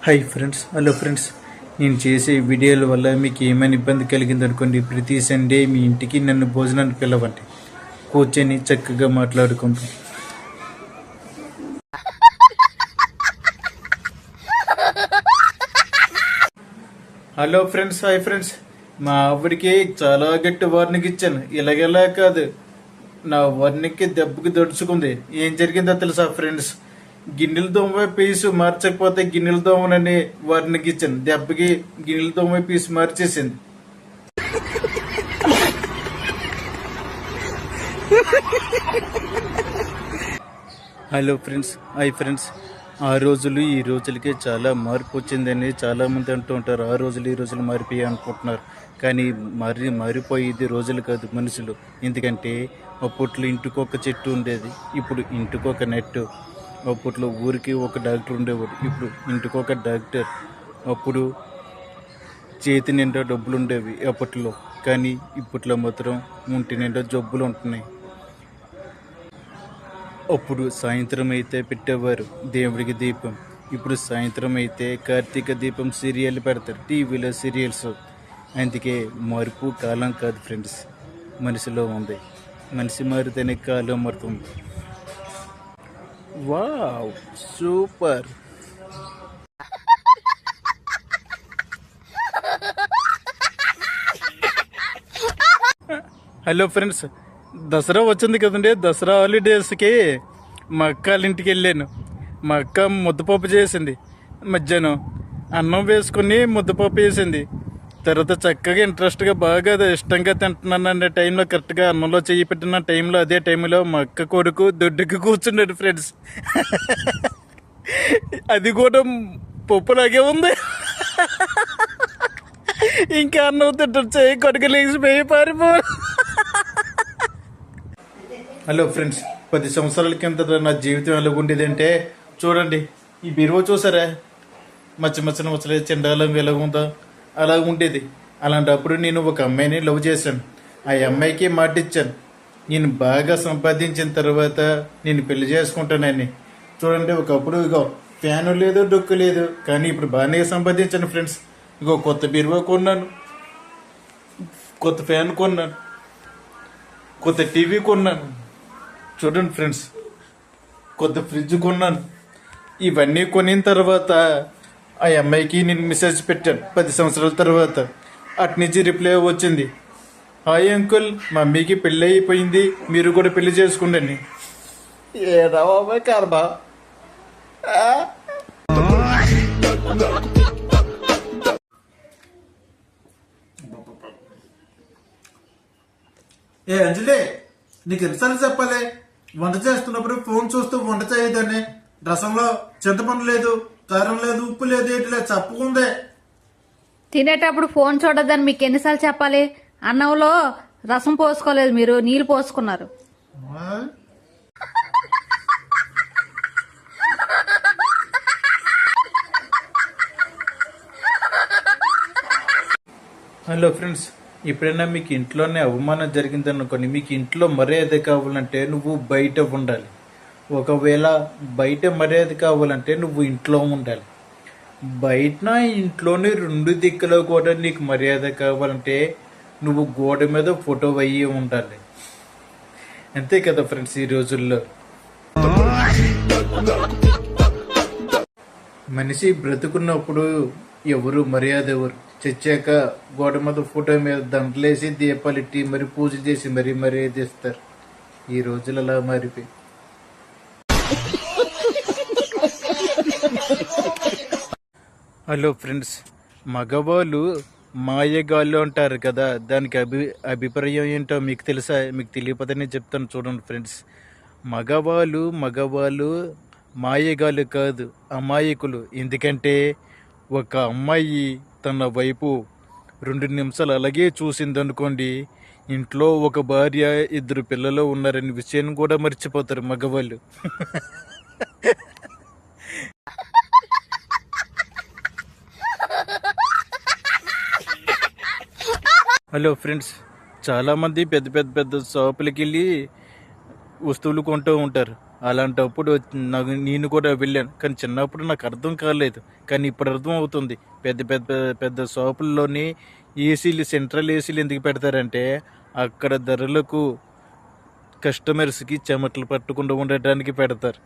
Hi friends, hello friends. నేను చేసే వీడియోల వల్ల మీకు ఏమైనా ఇబ్బంది కలిగిందనుకోండి, ప్రతి సండే మీ ఇంటికి నన్ను భోజనానికి పిలవండి. కూర్చొని చక్కగా మాట్లాడుకుంటాం. Hello friends, hi friends. మా ఆవిడికి చాలా గట్టి వార్నింగ్ ఇచ్చాను. ఇలాగెలా కాదు, నా వార్నింగ్కి దెబ్బకి దడుచుకుంది. ఏం జరిగిందో తెలుసా ఫ్రెండ్స్? గిన్నెల దోమ పీసు మార్చకపోతే గిన్నెల దోమనని వార్నింగ్ ఇచ్చాను. దెబ్బకి గిన్నెల దోమ పీసు మార్చేసింది. Hello friends, hi friends. ఆ రోజులు ఈ రోజులకి చాలా మార్పు వచ్చిందని చాలామంది అంటూ ఉంటారు. ఆ రోజులు ఈ రోజులు మారిపోయాయి అనుకుంటున్నారు. కానీ మారిపోయేది రోజులు కాదు, మనుషులు. ఎందుకంటే అప్పట్లో ఇంటికొక చెట్టు ఉండేది, ఇప్పుడు ఇంటికొక నెట్టు. అప్పట్లో ఊరికి ఒక డాక్టర్ ఉండేవాడు, ఇప్పుడు ఇంటికొక డాక్టర్. అప్పుడు చేతి నిండా డబ్బులు ఉండేవి అప్పట్లో, కానీ ఇప్పట్లో మాత్రం ఒంటి నిండా జబ్బులు ఉంటున్నాయి. అప్పుడు సాయంత్రం అయితే పెట్టేవారు దేవుడికి దీపం, ఇప్పుడు సాయంత్రం అయితే కార్తీక దీపం సీరియల్ పెడతారు టీవీలో సీరియల్స్. అందుకే మార్పు కాలం కాదు ఫ్రెండ్స్, మనిషిలో ఉంది. మనిషి మారితేనే కాలం మారుతుంది. Wow, super. Hello friends, Dasara వచ్చింది కదండి. దసరా హాలిడేస్కి మా అక్క వాళ్ళ ఇంటికి వెళ్ళాను. మా అక్క ముద్దపప్పు చేసింది. మధ్యాహ్నం అన్నం వేసుకుని ముద్దపప్పు వేసింది. తర్వాత చక్కగా ఇంట్రెస్ట్గా బాగా ఇష్టంగా తింటున్నాను అనే టైంలో, కరెక్ట్గా అన్నంలో చెయ్యి పెట్టిన టైంలో, అదే టైంలో మా అక్క కొడుకు దొడ్డుకి కూర్చున్నాడు ఫ్రెండ్స్. అది కూడా పప్పులాగే ఉంది. ఇంకా అన్నం తింటాడు, చెయ్యి కొడుకు లేచిపోయి పారిపో. హలో ఫ్రెండ్స్, 10 సంవత్సరాల కింద నా జీవితం ఎలాగుండేదంటే చూడండి. ఈ బీరువా చూసారా? మచ్చలేదు, చెండాలం ఎలాగుందో అలా ఉండేది. అలాంటప్పుడు నేను ఒక అమ్మాయిని లవ్ చేశాను. ఆ అమ్మాయికి మాట ఇచ్చాను, నేను బాగా సంపాదించిన తర్వాత నేను పెళ్లి చేసుకుంటానని. చూడండి, ఒకప్పుడు ఇగో ఫ్యాను లేదు, డొక్కు లేదు, కానీ ఇప్పుడు బాగానే సంపాదించాను ఫ్రెండ్స్. ఇగో కొత్త బీరువా కొన్నాను, కొత్త ఫ్యాన్ కొన్నాను, కొత్త టీవీ కొన్నాను. చూడండి ఫ్రెండ్స్, కొత్త ఫ్రిడ్జ్ కొన్నాను. ఇవన్నీ కొనిన తర్వాత ఆ అమ్మాయికి నేను మెసేజ్ పెట్టాను 10 సంవత్సరాల తర్వాత. అట్నుంచి రిప్లై వచ్చింది, హాయ్ అంకుల్, మా మమ్మీకి పెళ్ళి అయిపోయింది, మీరు కూడా పెళ్లి చేసుకోండి. ఏడా కార్బా. ఏ అంజలి, నీకు ఎన్నిసార్లు చెప్పాలి? వంట చేస్తున్నప్పుడు ఫోన్ చూస్తూ వంట చేయదని. రసంలో చింతపండు లేదు, కారం లేదు, ఉప్పు లేదు, ఏంటి లేదు, చప్పుకుందే. తినేటప్పుడు ఫోన్ చూడొద్దని మీకు ఎన్నిసార్లు చెప్పాలి? అన్నంలో రసం పోసుకోలేదు, మీరు నీళ్లు పోసుకున్నారు. హలో ఫ్రెండ్స్, ఎప్పుడైనా మీకు ఇంట్లోనే అవమానం జరిగిందనుకోండి, మీకు ఇంట్లో మర్యాద కావాలంటే నువ్వు బయట ఉండాలి. ఒకవేళ బయట మర్యాద కావాలంటే నువ్వు ఇంట్లో ఉండాలి. బయట ఇంట్లోనే 2 దిక్కులో కూడా నీకు మర్యాద కావాలంటే నువ్వు గోడ మీద ఫోటో అయ్యి ఉండాలి. అంతే కదా ఫ్రెండ్స్ ఈ రోజుల్లో. మనిషి బ్రతుకున్నప్పుడు ఎవరు మర్యాద ఎవరు, చచ్చాక గోడ మీద ఫోటో మీద దండలేసి దీపాలెట్టి మరి పూజ చేసి మరీ మర్యాద ఇస్తారు. ఈ రోజులు అలా మారిపోయి. హలో ఫ్రెండ్స్, మగవాళ్ళు మాయగాళ్ళు అంటారు కదా, దానికి అభిప్రాయం ఏంటో మీకు తెలుసా? మీకు తెలియకపోతే నేను చెప్తాను, చూడండి ఫ్రెండ్స్. మగవాళ్ళు మాయగాళ్ళు కాదు, అమాయకులు. ఎందుకంటే ఒక అమ్మాయి తన వైపు 2 నిమిషాలు అలాగే చూసిందనుకోండి, ఇంట్లో ఒక భార్య 2 పిల్లలు ఉన్నారనే విషయాన్ని కూడా మర్చిపోతారు మగవాళ్ళు. హలో ఫ్రెండ్స్, చాలామంది పెద్ద షాపులకి వెళ్ళి వస్తువులు కొంటూ ఉంటారు. అలాంటప్పుడు నేను కూడా వెళ్ళాను, కానీ చిన్నప్పుడు నాకు అర్థం కాలేదు, కానీ ఇప్పుడు అర్థం అవుతుంది. పెద్ద పెద్ద పెద్ద షాపుల్లోని ఏసీలు, సెంట్రల్ ఏసీలు ఎందుకు పెడతారంటే అక్కడ ధరలకు కస్టమర్స్కి చెమటలు పట్టకుండా ఉండటానికి పెడతారు.